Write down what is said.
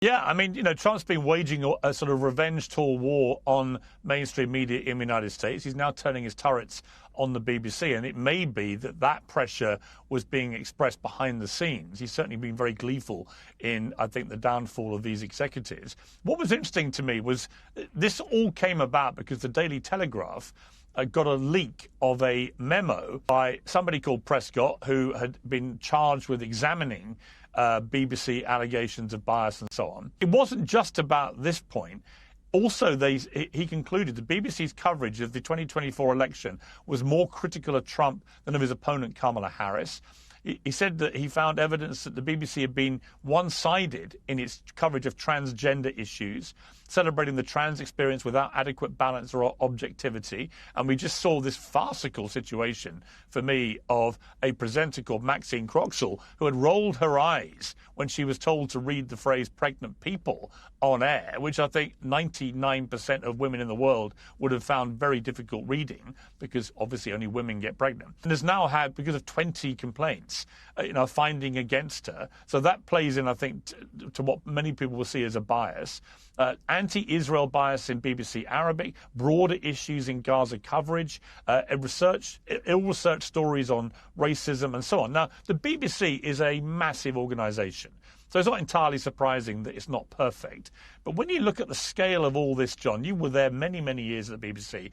Yeah, I mean, Trump's been waging a sort of revenge tour war on mainstream media in the United States. He's now turning his turrets on the BBC, and it may be that that pressure was being expressed behind the scenes. He's certainly been very gleeful in, I think, the downfall of these executives. What was interesting to me was this all came about because the Daily Telegraph got a leak of a memo by somebody called Prescott, who had been charged with examining BBC allegations of bias and so on. It wasn't just about this point. Also, he concluded the BBC's coverage of the 2024 election was more critical of Trump than of his opponent, Kamala Harris. He said that he found evidence that the BBC had been one-sided in its coverage of transgender issues, celebrating the trans experience without adequate balance or objectivity. And we just saw this farcical situation, for me, of a presenter called Maxine Croxall, who had rolled her eyes when she was told to read the phrase pregnant people on air, which I think 99% of women in the world would have found very difficult reading, because obviously only women get pregnant. And has now had, because of 20 complaints, finding against her. So that plays in, I think, to what many people will see as a bias. Anti-Israel bias in BBC Arabic, broader issues in Gaza coverage, ill-researched stories on racism and so on. Now, the BBC is a massive organisation, so it's not entirely surprising that it's not perfect. But when you look at the scale of all this, John, you were there many, many years at the BBC.